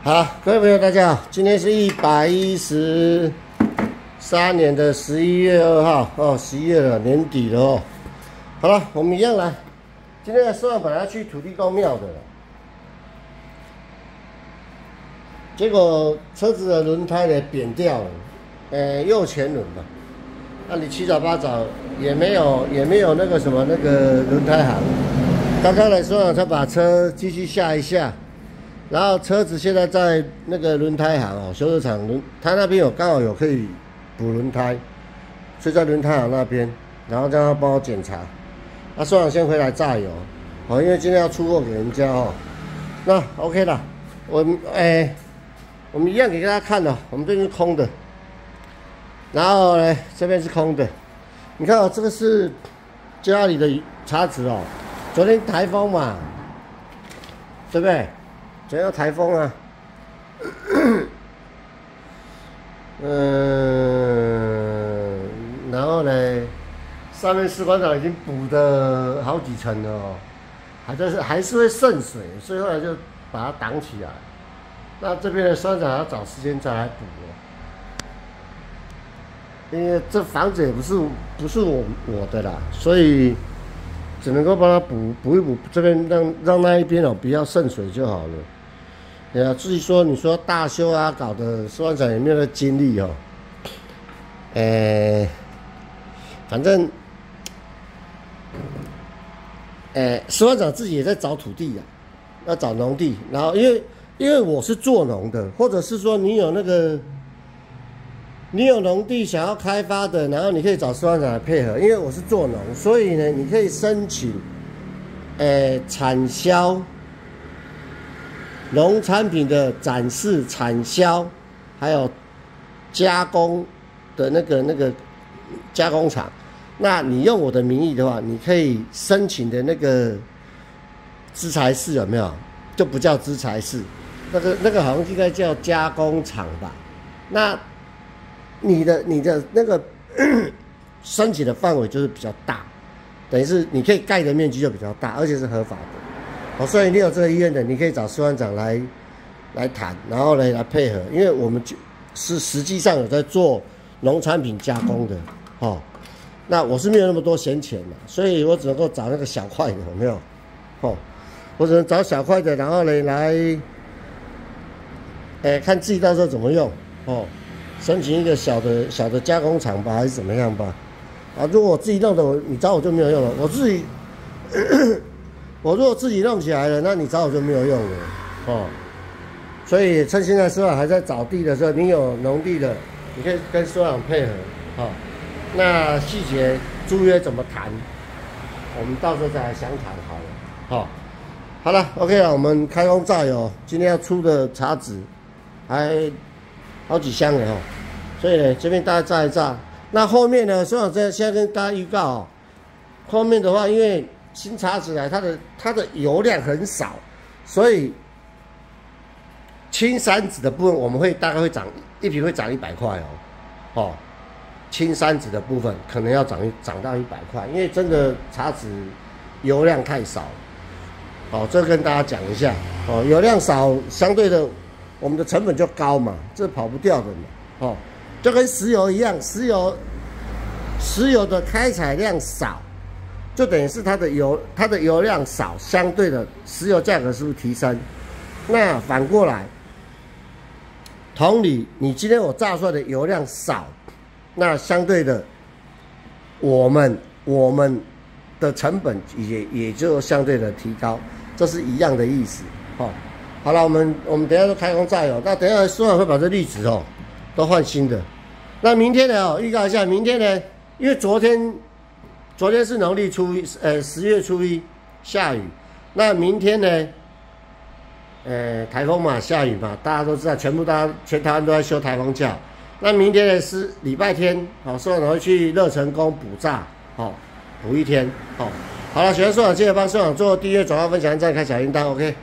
好，各位朋友，大家好，今天是113年的11月2号哦，11月了，年底了哦。好了，我们一样来。今天的收完本来要去土地公庙的了，结果车子的轮胎呢扁掉了，右前轮吧。那你七早八早也没有那个什么那个轮胎行。刚刚来说才把车继续下一下。然后车子现在在那个轮胎行哦，修车厂他那边刚好有可以补轮胎，所以在轮胎行那边，然后让他帮我检查。那收厂先回来榨油，哦，因为今天要出货给人家哦。那 OK 了，我们一样给大家看了，我们这边是空的，然后呢这边是空的。你看哦，这个是家里的叉子哦，昨天台风嘛，对不对？昨天有台风啊，然后呢，上面士官长已经补的好几层了哦，还是会渗水，所以后来就把它挡起来。那这边的士官长要找时间再来补哦，因为这房子也不是我的啦，所以只能够帮他补一补，这边让那一边哦不要渗水就好了。对啊，至于说你说大修啊，搞的士官长有没有那精力哦？反正，士官长自己也在找土地啊，要找农地。然后因为我是做农的，或者是说你有农地想要开发的，然后你可以找士官长来配合。因为我是做农，所以呢，你可以申请，产销。农产品的展示、产销，还有加工的那个加工厂，那你用我的名义的话，你可以申请的那个资材室有没有？就不叫资材室，那个好像应该叫加工厂吧？那你的那个申请的范围就是比较大，等于是你可以盖的面积就比较大，而且是合法的。哦，所以你有这个意愿的，你可以找士官长来谈，然后呢来配合，因为我们是实际上有在做农产品加工的，哦，那我是没有那么多闲钱嘛，所以我只能够找那个小块的，有没有？哦，我只能找小块的，然后呢来，看自己到时候怎么用，哦，申请一个小的加工厂吧，还是怎么样吧？啊，如果我自己弄的，你找我就没有用了，我如果自己弄起来了，那你找我就没有用了，哦。所以趁现在士官长还在找地的时候，你有农地的，你可以跟士官长配合，哦。那细节租约怎么谈，我们到时候再来详谈好了，哦。好了 ，OK 了，我们开工榨油，今天要出的茶籽还好几箱了哦。所以呢，这边大家榨一榨。那后面呢，士官长现在跟大家预告哦，后面的话因为新茶籽来，它的油量很少，所以青山籽的部分我们大概会涨1瓶会涨100块哦，青山籽的部分可能要涨到100块，因为真的茶籽油量太少，哦，这跟大家讲一下哦，油量少，相对的我们的成本就高嘛，这跑不掉的嘛，哦，就跟石油一样，石油的开采量少。就等于是它的油量少，相对的石油价格是不是提升？那反过来，同理，你今天我榨出来的油量少，那相对的，我们的成本也就相对的提高，这是一样的意思。哦，好了，我们等一下都开工榨油，那等一下士官长会把这滤纸哦都换新的。那明天呢？预告一下，明天呢，因为昨天是农历初一，10月初1下雨。那明天呢？台风嘛，下雨嘛，大家都知道，全台湾都在休台风假。那明天呢是礼拜天，好，士官长会去乐成宫补榨，好，补一天，好。好了，喜欢士官长记得帮士官长做订阅、转发、分享、按赞、开小铃铛 ，OK。